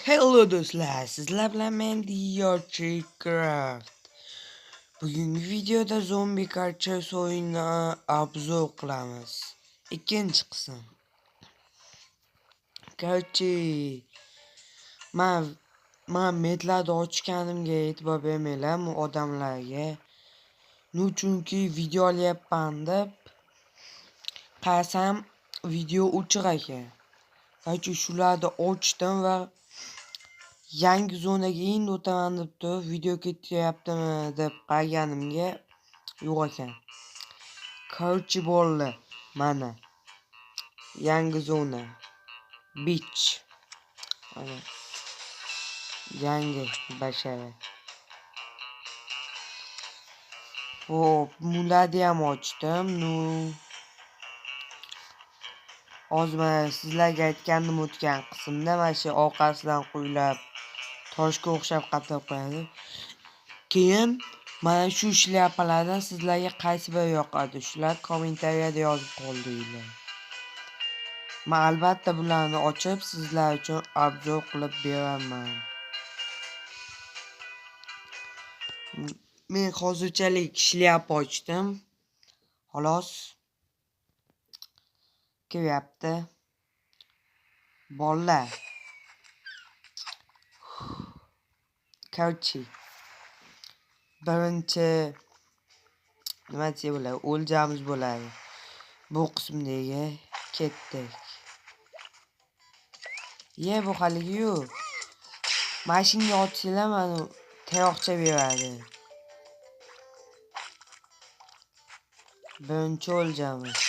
Hello do'stlar, sizlar bilan men Craft. Bugungi videoda Zombie Carchers o'yinini obzor qilamiz. Ikkinchi qism. Короче, men metlarni ochganimga e'tibor bermanglar odamlarga. Chunki video olyapman deb qarasam video o'chir ekan. Короче, shularni ochdim va yangi zonaga endi o'taman deb turib video ketyaptimi deb qaraganimga yo'q ekan. Короче bo'ldi. Mana yangi zona. Beach. Mana yangi bashara. Hop, bularni ham ochdim. Hozir mana sizlarga aytgandim o'tgan qismda mana shu orqasidan qo'ylab toshga o'xshab qatab qo'yadi. Keyin mana shu shlyapalardan sizlarga qaysi biri yoqadi? Shular kommentariyada yozib qoldinglar. Men albatta bularni ochib sizlar uchun obzor qilib beraman. Men hozirchalik shlyapa ochdim. Xolos. Kelyapti. Bolalar. Короче. Birinchi nima deya bo'ladi? O'ljamiz bo'ladi. Bu qismdagi ketdik. Bu haligi-yu. Mashinga otsanglar mana tayoqcha beradi. Birinchi o'ljamiz.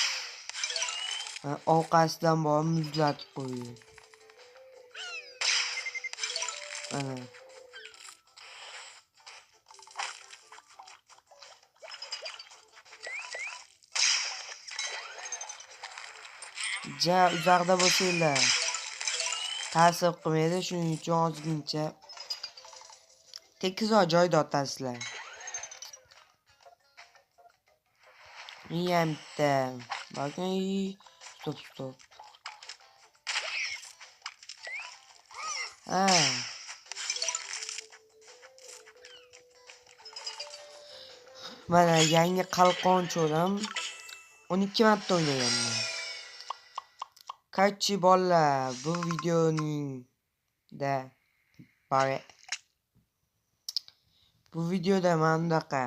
Orqasidan borib muzlatib qo'ydi. Mana. Uzoqda bo'lsanglar ta'sir qilmaydi, shuning uchun ozgincha tekisroq joyda otasizlar. Yamta. Bakın, stop. Mana yangi qalqon cho'rim 12 marta o'ynaganman. Короче bolalar, bu videoda mana bunaqa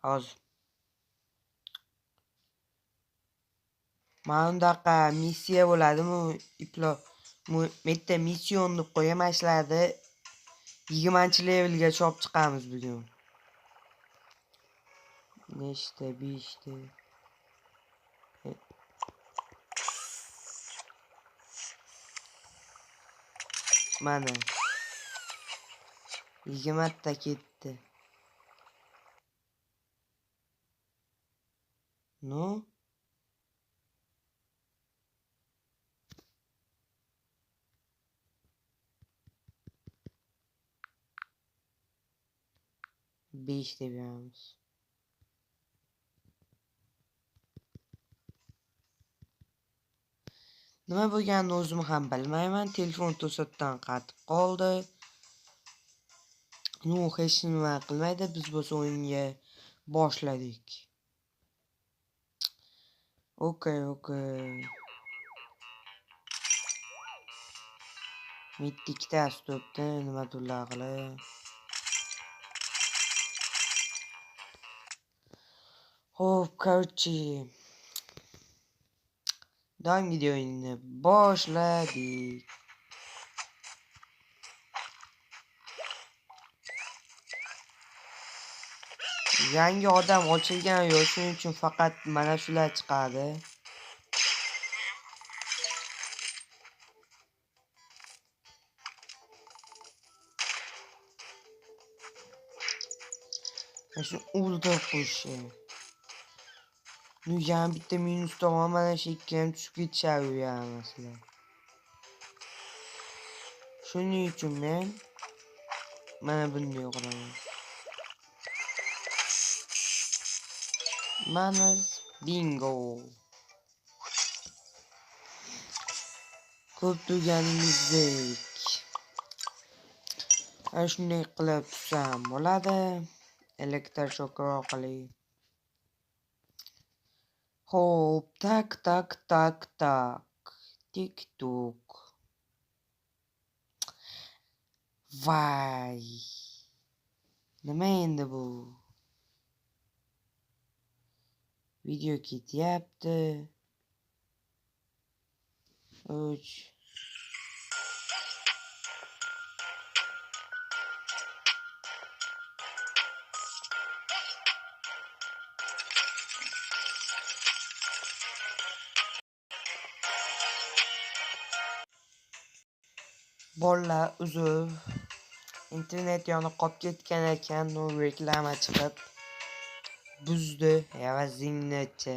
hozir mana bunaqa missiya bo'ladimi? Metta mission deb qo'yaman ishlarni 20-levelga chop chiqamiz bugun. Nechta 5ta. Mana 20 ta ketdi. No? Besh deb beramiz. Nima bo'lganini o'zim ham bilmayman. Telefon to'satdan qatib qoldi. Hech nima qilmaydi. Biz bo'lsa o'yinga boshladik. Okay. Mittikda stopda nima turlag'ili. Hop, короче. Davom videoyini boshladik. Yangi odam ochilgan yo'q, shuning uchun faqat mana shular chiqadi. Shu o'ldirib qo'yishi. Yana bitta minus tomon mana shu ikki ham tushib ketishadi masala. Shuning uchun men mana bunday qilaman. Mana bingo. Ko'p turganingizdek Ana shunday qilib tutsam bo'ladi. Elektr shoker orqali. Xo'p, tak tak tak tak. Tik tok. Vay. Nima endi bu? Video ketyapti. 3 Bolalar uzr. Internet yonib qolib ketgan ekan, reklama chiqib buzdi evazingni-chi.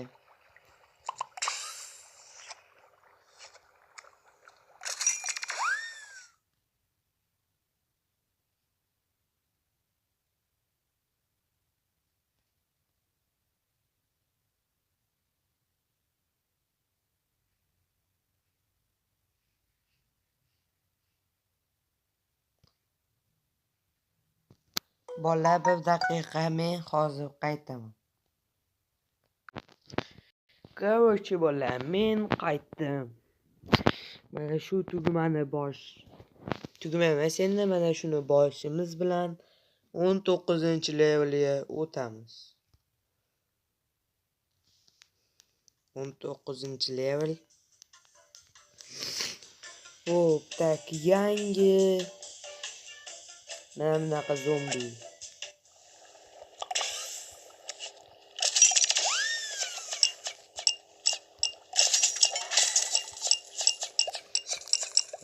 Bolalar, 1 daqiqa, men hozir qaytaman. Короче, bolalar, men qaytdim. Mana shu tugmani tugma emas, endi mana shuni boshimiz bilan 19-levelga o'tamiz. 19-level. Hop, tak, yangi mana bunaqa zombi.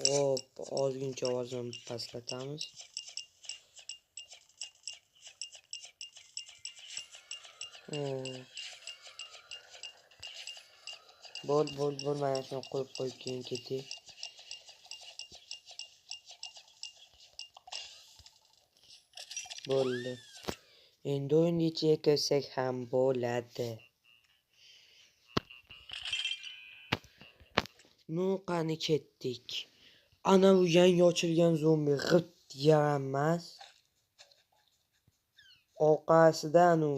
Hop, ozgincha ovozini pastlatamiz. Bo'l, mana shuni qo'yib keyin ketdik. Bo'ldi. Endi o'yinga ichiga kirsak ham bo'ladi. Nu qani ketdik. Ana bu yangi ochilgan zombi g'irt yaramas. Orqasidan u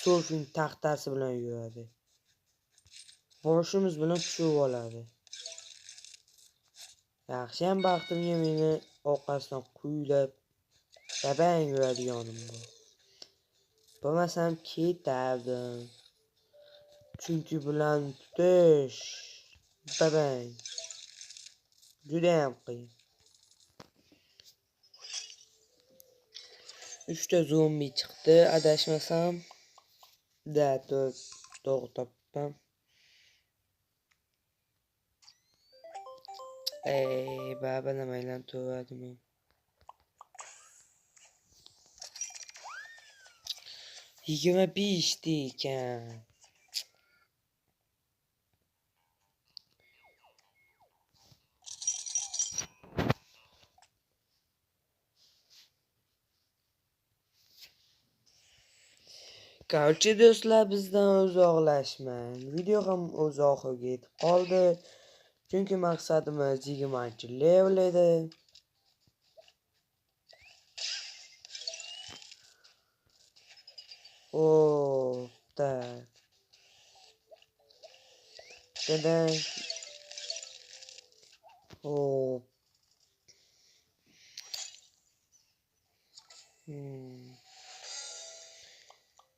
surfing taxtasi bilan yuradi. Boshimiz bilan tushib oladi. Yaxshiyam baxtimga meni orqasidan quylab babang yuradi yonimda. Bo'lmasam ketardim. Chunki bilan tutish babang judayam qiyin. 3 ta zombi chiqdi, adashmasam. To'g'ri topdim. Baba nima aylantiradimi? Yigirma beshta ekan. Короче, do'stlar, bizdan uzoqlashmang. Video ham o'z oxiriga yetib qoldi. Chunki maqsadimiz 20-level edi. Tak. Dadang.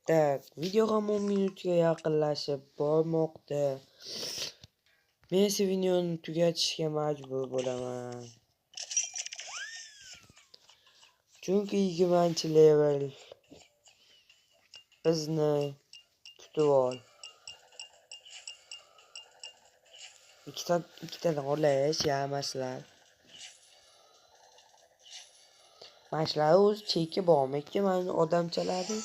Tak, video ham 10 minutga yaqinlashib bormoqda. Men esa videoni tugatishga majbur bo'laman. Chunki 20-level bizni kutib ol. Ikkitadan olash yamaslar. Mashlar o'z cheki bormi-ki, mana odamchalari.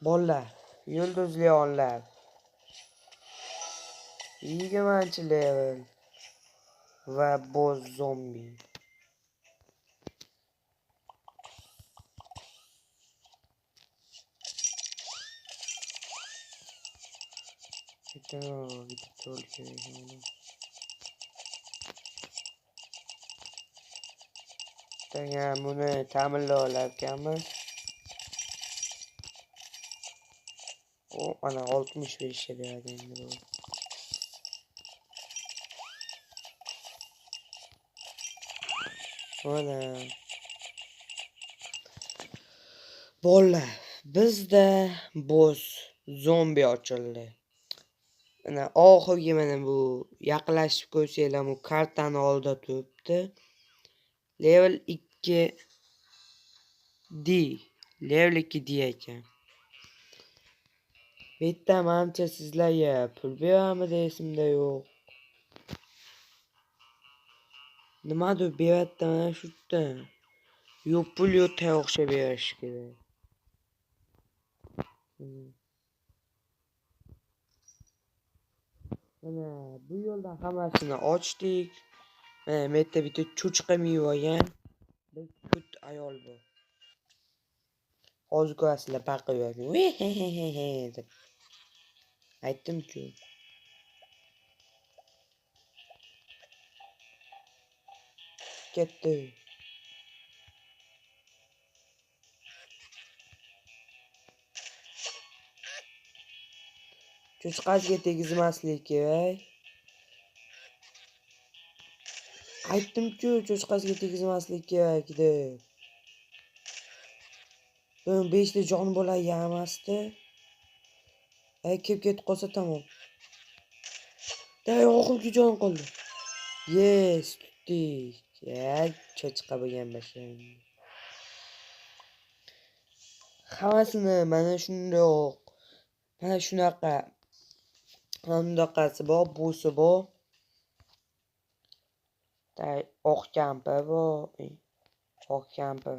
Bolalar, yulduzli onlar. 20-level va boz zombi. Degan buni ta'minlab olarkanmiz. O ana 65 ga beradi endi bu. Mana bolalar, bizda boss zombi ochildi. Mana oxirgi mana bu yaqinlashib ko'rsanglar, bu kartani oldida turibdi. Level 2 D. Level 2 D ekan. Bitta manimcha sizlarga pul beramidi esimda yo'q. Nimadir beryapti mana shu yerda. Yo pul yo tayoqcha berish kerak. Mana bu yo'lda hammasini ochdik. Mana bu yerda bitta cho'chqa miyib olgan. Bir put ayol bor. Hozir ko'rasizlar baqiryapti. Deb. Aytdim-ku. Ketdi. Cho'chqasiga tegizmaslik kerak. Aytdim-ku, cho'chqasiga tegizmaslik kerak deb. Ben 5 ta jon bo'lar yamasdi. Kelib ketib qolsa tamom. Oxirgi jon qoldi. Yes, tutdik. Cho'chqa bo'lgan bashang. Hammasini mana shundoq. Mana shunaqa. Handaqasi bor, busi bor. Oq kampir bor. Oq kampir.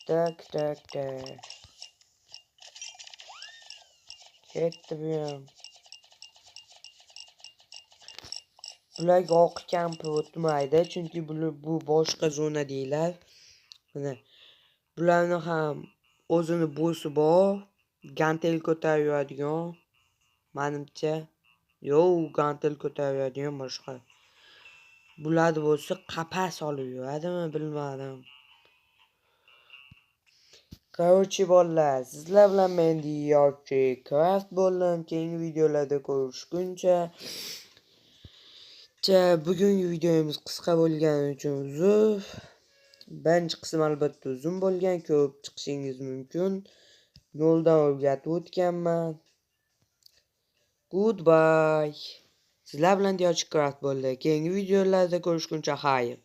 Tak. Ketdi bu ham. Bularga oq kampir o'tmaydi, chunki bu boshqa zona deylar. Mana bularni ham o'zini bo'si bor. Gantel ko'tarib yuradigan. Menimcha yo'q, gantel ko'tarib yuradigan boshqa. Bularni bo'lsa qapas olib yuradimi, bilmadim. Короче, bolalar, sizlar bilan men Yoki Craft bo'ldim. Keyingi videolarda ko'rishguncha. Bugungi videomiz qisqa bo'lgani uchun uzr. Birinchi qism albatta uzun bo'lgan, ko'p chiqishingiz mumkin. Yo'ldan o'rgatib o'tganman. Goodbye. Sizlar bilan Yoki Craft bo'ldi. Keyingi videolarda ko'rishguncha xayr.